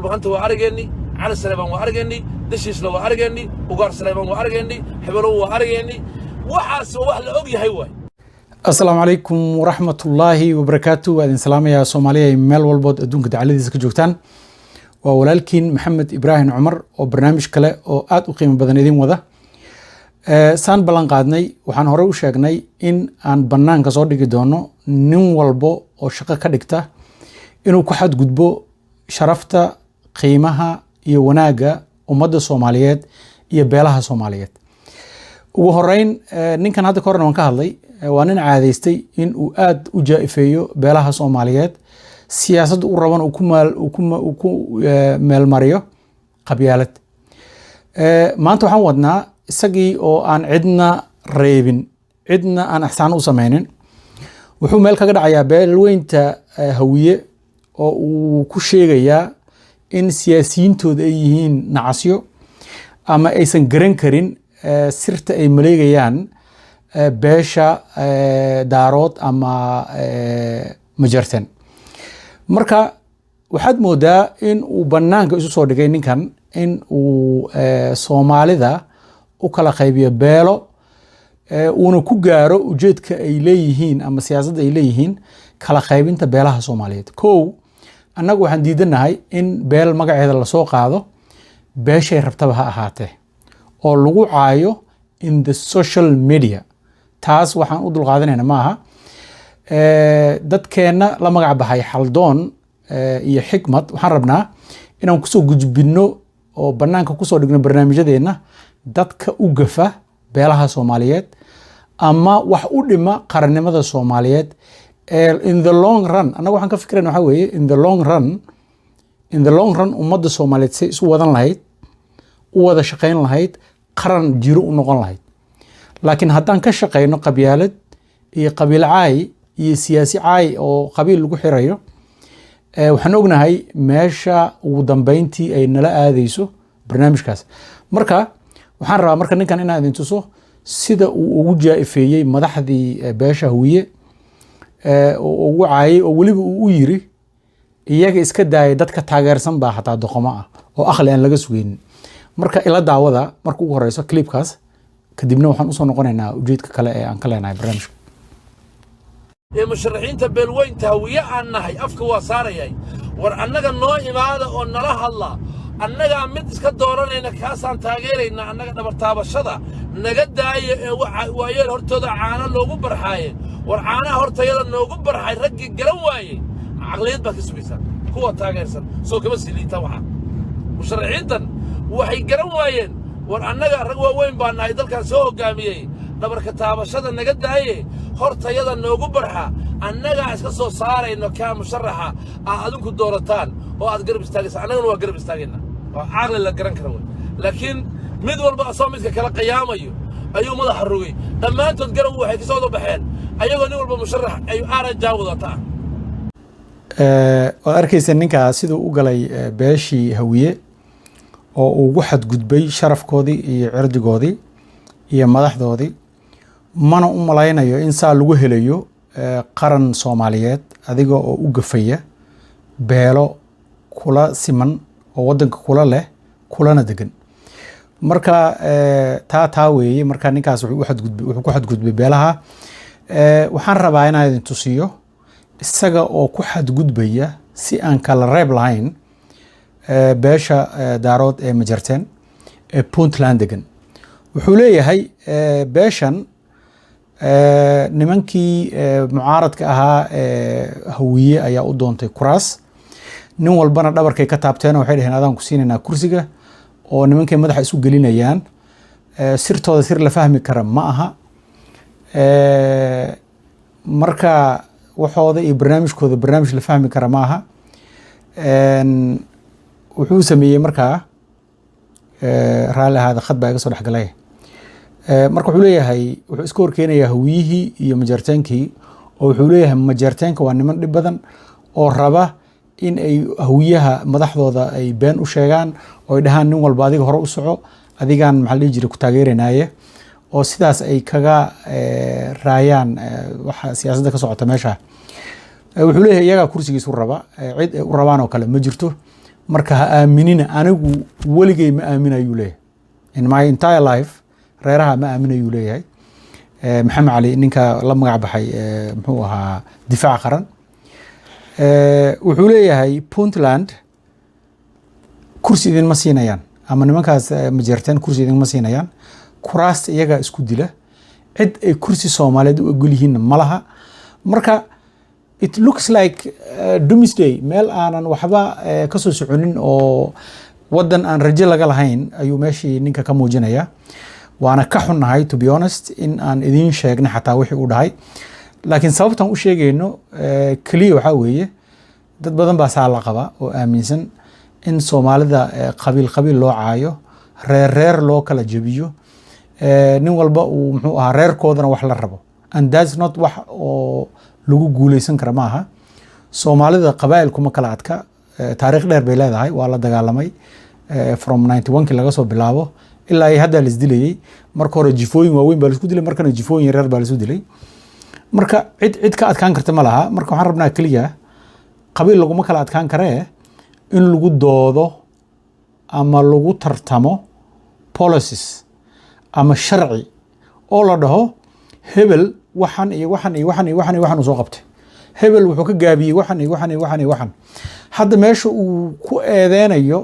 dhulbahanta waa arageenni cali saleebaan waa arageenni dashiisna waa arageenni ugaar saleebaan waa arageenni xebelow waa arageenni waxaas wax la og yahay waay السلام عليكم ورحمة الله وبركاته وأدين سلام يا صومالية ميل والبود أدونك دعالي ديسك جوكتان وولالكين محمد إبراهيم عمر وبرنامج كلا وآد وقيمة بدنيدين وذا سان بلان قادني وحان هورو شاقني إن آن بنان كسور ديكي دونو نين والبو وشاقا كدكتا إنو كحاد قدبو شرفتا قيمها يوناقا ومدى صوماليات يبالها صوماليات وهورين نين كان هذا كورنا وانكا هالي waa nin caadaystay in uu aad u jaa-ifeeyo beelaha Soomaaliyeed siyaasad u raban uu ku meelmariyo qabyaalad maanta waxaan wadnaa isagii oo aan cidna reebin cidna aan axsaan u sameynin wuxuu meel kaga dhacayaa beelweynta hawiye oo uu ku sheegayaa in siyaasiyiintooda ay yihiin nacasyo ama aysan garan karin sirta ay maleegayaan beesha daarood ama majartan marka waxaad moodaa in uu banaanka isu soo dhigay ninkan in uu Soomaalida u kala qaybiyo beelo uuna ku gaaro ujeedka ay leeyihiin ama siyaasadda ay leeyihiin kala qaybinta beelaha Soomaaliyeed kow annagu waxaan diidanahay in beel magaceeda la soo qaado beeshay rabtaba ha ahaatee oo lagu caayo in the social media taas waxaan u dulqaadanayna maaha dadkeena la magac baxay xaldoon iyo xikmad waxaan rabnaa inaan kusoo gudbino oo banaanka kusoo dhigno barnaamijyadeena dadka u gafa beelaha Soomaaliyeed ama wax u dhima qarannimada Soomaaliyeed in the long run anagu waxaan ka fikirayna waxa weeye in the long run ummadda Soomaaliyeed si isu wadan lahayd u wada shaqayn lahayd qaran jiro u noqon lahayd laakiin haddaan ka shaqeyno qabyaalad iyo qabiil caay iyo siyaasi caay oo qabiil lagu xirayo waxaan ognahay meesha ugu dambeyntii ay nala aadayso barnaamijkaas marka waxaan rabaa marka ninkan inaan idin tuso sida uu ugu jaa-ifeeyey madaxdii beesha hawiye oo ugu caayay oo weliba uu u yiri iyaga iska daayay dadka taageersan baa xataa doqomo ah oo aqli aan laga sugaynin marka ila daawada marka ugu horeyso clipkaas kadibna waxaan u soo noqonaynaa ujeedka kale ee aan ka leenahay barnaamijka musharaxiinta beelweynta hawiye aan nahay afka waa saarayay war annaga noo imaada oo nala hadla annagaa mid iska dooranayna kaasaan taageerayna annaga dhabartaabashada naga daaya ee waayeel hortooda caana loogu barxaaye war caanaha hortayada noogu barxay raggii garan waayey caqliyad baa ka sugaysaa kuwa taageersan soo kama siliita waxa musharaxiintan waxay garan waayeen war annaga rag waaweyn baa nahay dalkan soo hogaamiyey dhabarka taabashada naga daaye hortayada noogu barxa annagaa iska soo saarayno kaa musharaxa adinku doorataan oo aad garab istaagaysa annagana waa garab istaagayna waa caqli la garan kara wey laakiin mid walba asoo midka kala qiyaamayo ayuu madaxa rogay dhammaantood garab waxay kasoo wada baxeen ayagoo nin walba musharax ay aarajaa wadataa waad arkaysa ninkaa siduu u galay beeshii hawiye oo ugu xadgudbay sharafkoodii iyo cirdigoodii iyo madaxdoodii mana u malaynayo in saa lagu helayo qaran Soomaaliyeed adiga oo u gafaya beelo kula siman oo wadanka kula leh kulana degan marka taa weeye marka ninkaas wuxuu ku xadgudbay beelaha waxaan rabaa inaan idin tusiyo isaga oo ku xadgudbaya si aan kala reeb lahayn beesha daarood ee majarteen ee Puntland degan wuxuu leeyahay beeshan nimankii mucaaradka ahaa hawiye ayaa u doontay kuraas nin walbana dhabarkay ka taabteen waxay dhaheen adaan ku siinaynaa kursiga oo nimankay madaxa isu gelinayaan sirtooda sir la fahmi kara ma aha marka waxooda iyo barnaamijkooda barnaamij la fahmi kara ma aha wuxuu sameeyey markaa raalli ahaada khad baa iga soo dhexgalay marka wuxuu leeyahay wuxuu iska horkeenayaa hawiyihii iyo majarteenkii oo wuxuu leeyahay majarteenka waa niman dhib badan oo raba in ay hawiyaha madaxdooda ay been u sheegaan oo ay dhahaan nin walba adiga hore u soco adigaan maxaa la dhihi jiray ku taageeranaye oo sidaas ay kaga raayaan waxa siyaasadda ka socota meesha wuxuu leeyahay iyaga kursigiisu raba cid u rabaan oo kale ma jirto marka ha aaminina anigu weligay ma aaminayuu leeyahay in my entire life reeraha ma aaminayuu leeyahay maxamed cali ninka la magac baxay muxuu ahaa difaac qaran wuxuu leeyahay Puntland kursi idin ma siinayaan ama nimankaas ma jirteen kursi idin ma siinayaan kuraasta iyaga isku dila cid ay kursi Soomaaliyeed u ogol yihiin malaha marka it looks like doomsday meel aanan waxba ka soo soconin oo wadan aan rajo laga lahayn ayuu meeshii ninka ka muujinaya waana ka xunnahay to be honest in aan idin sheegna xataa wixii uu dhahay laakiin sababtan u sheegayno kaliya waxa weeye dad badan baa saa la qaba oo aaminsan in Soomaalida qabiil loo caayo reer loo kala jabiyo nin walba uu muxuu ahaa reerkoodana wax la rabo and that's not wax oo lagu guuleysan kara maaha Soomaalida qabaa'il kuma kala adka taariikh dheer bay leedahay waa la dagaalamay from 91 laga soo bilaabo ilaa ay hadda la isdilayay marka hore jifooyin waaweyn baa la isku dilay markana jifooyin reer baa la isku dilay marka cid ka adkaan karta ma laha marka waxaan rabnaa kaliya qabiil laguma kala adkaan karee in lagu doodo ama lagu tartamo policies ama sharci oo la dhaho hebel waxan iyo waxan soo qabtay hebel wuxuu ka gaabiyey waxan hadda meesha uu ku eedeynayo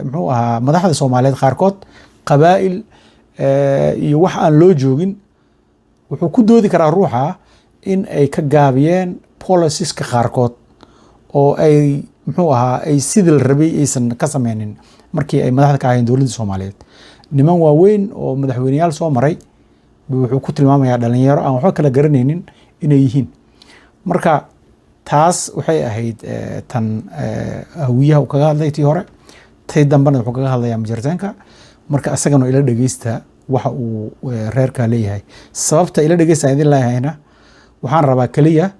muxuu ahaa madaxda Soomaaliyeed qaarkood qabaa'il iyo wax aan loo joogin wuxuu ku doodi karaa ruuxa in ay ka gaabiyeen policies ka qaarkood oo ay muxuu ahaa ay sidii la rabay aysan ka sameynin markii ay madaxda ka ahaayeen dowladda Soomaaliyeed niman waaweyn oo madaxweynayaal soo maray wuxuu ku tilmaamayaa dhalinyaro aan waxba kala garanaynin inay yihiin marka taas waxay ahayd tan hawiyaha kaga hadlay tii hore tay dambana wuxuu kaga hadlayaa majirtaanka marka asagana ila dhageysta waxa uu reerka leeyahay sababta ila dhageysta idin leeyahayna waxaan rabaa kaliya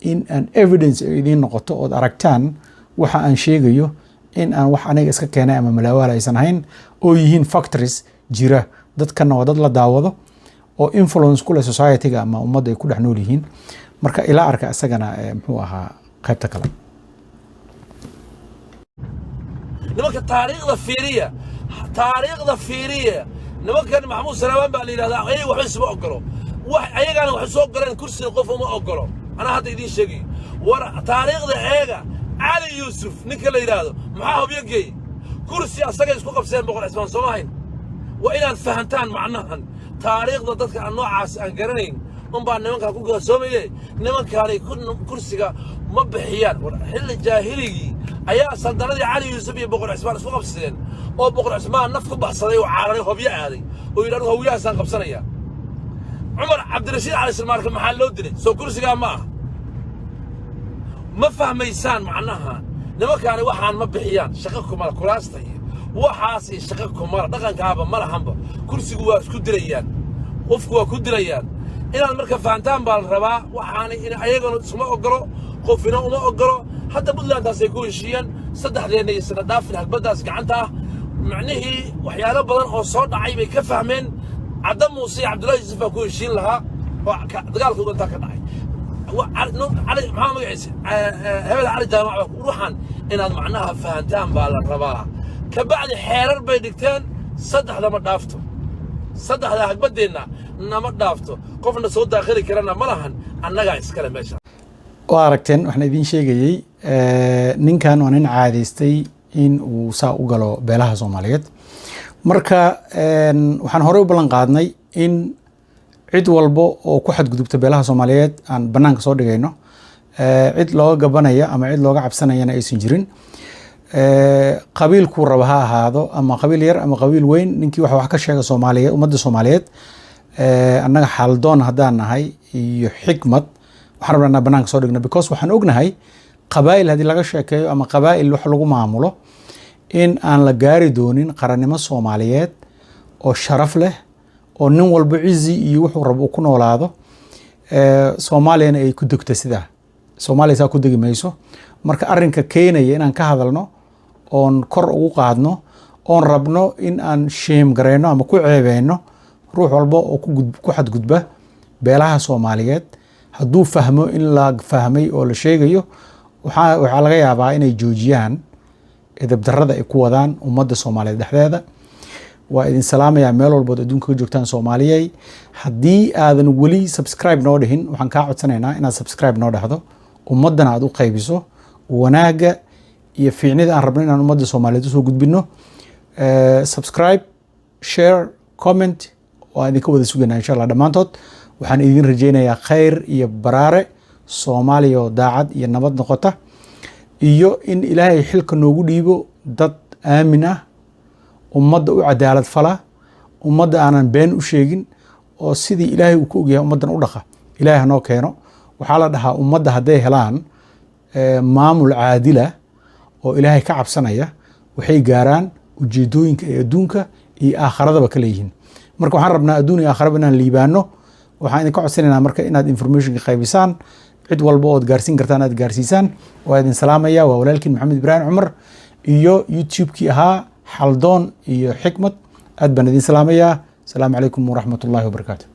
in an evidence idin noqoto oo aragtaan waxa aan sheegayo in aan wax aniga iska keenay ama malaawaal aysan ahayn oo yihiin factories jira dadkana waa dad la daawado oo influence ku leh society-ga ama ummadda ay ku dhex nool yihiin marka ila arka asagana muxuu ahaa qaybta kale nimanka taariikhda fiiriya nimankan Maxamuud Salaaman baa la yiraahdaa ay wax isma ogolo wax ayagana wax soo garan kursiga qof uma ogolo ana hadda idin sheegay war taariikhda eega Ali Yusuf ninka la yiraahdo maxaa hubiyay kursi asaga isku qabseen boqor Cismaan Soomaaliyeed waa inaad fahantaan macnahan taariikhda dadka aan noocaas aan garanayn baa nimanka ku gaasoomayay nimankaani kursiga ma bixiyaan war xilli jaahiligi ayaa sandaladii Ali Yusuf iyo boqor Cismaan isku qabsadeen oo boqor Cismaan naf ku baxsaday oo caaray hobyo aaday oo yiraahdo hawiyaasan qabsanaya Umar Abdirashiid Ali Salmaarka maxaa loo dilay soo kursiga ma fahmaysaan macnaha nimankaani waxaan ma bixiyaan shaqo kuma kuraasta waxaas shaqo kuma dhaqankaaba ma lahanba kursigu waa isku dilayaan qofku waa ku dilayaan inaad marka fahantaan baa la rabaa waxaana in ayagana isma ogolo qofina uma ogolo hadda Puntland taasay ku heshiiyeen saddexdeena iyo sana dhaafin hagbadaas gacanta ah macnihii waxyaalo badan oo soo dhacay bay ka fahmeen Cadda Muuse Cabdullaahi Yusuf ku heshiin lahaa oo dagaalku inta ka dhacay علي محمد عيسى هبل علي جامع روحان إن هذا معناها فهمتان بالرباها كبعد حرر بيدكتين صدق هذا ما دافته صدق هذا حق بدينا ما دافته قفنا صوت داخلي كرنا ملهن أنا قاعد أتكلم إيش واركتين وإحنا دين شيء جاي نين ونين عاديستي إن وساء وقالوا بلها Soomaaliyeed marka waxaan hore u ballan qaadnay in cid walba oo ku xadgudubta beelaha Soomaaliyeed aan banaanka soo dhigayno cid looga gabanaya ama cid looga cabsanayana aysan jirin qabiilku raba ha ahaado ama qabiil yar ama qabiil weyn ninkii wax ka sheega Soomaaliyeed ummadda Soomaaliyeed annaga xaldoon haddaan nahay iyo xikmad waxaan rabnaa banaanka soo dhigno because waxaan ognahay qabaa'il haddii laga sheekeeyo ama qabaa'il wax lagu maamulo in aan la gaari doonin qarannimo Soomaaliyeed oo sharaf leh oo nin walba cizi iyo wuxuu rabo ku noolaado Soomaaliyana ay ku degto sida Soomaaliya saa ku degi mayso marka arrinka keenaya inaan ka hadalno oon kor ugu qaadno oon rabno in aan sheem gareyno ama ku ceebeyno ruux walba oo ku xadgudba beelaha Soomaaliyeed hadduu fahmo in la fahmay oo la sheegayo waxaa laga yaabaa inay joojiyaan edeb darrada ay ku wadaan ummadda Soomaaliyeed dhexdeeda. waa idin salaamayaa meel walbood adduunka ka joogtaan Soomaaliyay. haddii aadan weli subscribe noo dhihin waxaan kaa codsanaynaa inaad subscribe noo dhahdo, ummaddana aad u qaybiso wanaaga iyo fiicnida aan rabno inaan ummadda Soomaaliyeed usoo gudbino. Subscribe, share, comment waa idinka wada suganaa insha Allah dhammaantood. waxaan idin rajaynayaa khayr iyo baraare, Soomaaliya oo daacad iyo nabad noqota, iyo in Ilaahay xilka noogu dhiibo dad aamin ah, ummadda u cadaalad fala, ummadda aanan been u sheegin, oo sidii Ilaahay uu ku ogyahay ummaddan u dhaqa. Ilaahay hanoo keeno. waxaa la dhahaa ummadda hadday helaan maamul caadila oo Ilaahay ka cabsanaya, waxay gaaraan ujeedooyinka ay adduunka iyo aakhiradaba ka leeyihiin. marka waxaan rabnaa adduun iyo aakhiraba inaan liibaano. waxaan idinka codsanaynaa marka inaad informationka qaybisaan, cid walba ood gaarsiin kartaan aad gaarsiisaan. waa idin salaamaya. waa walaalkiin Maxamed Ibraahim Cumar iyo YouTube-kii ahaa Xaldoon iyo Xikmad. aad baan idin salaamayaa. asalaamu calaykum waraxmatullaahi wabarakaatu.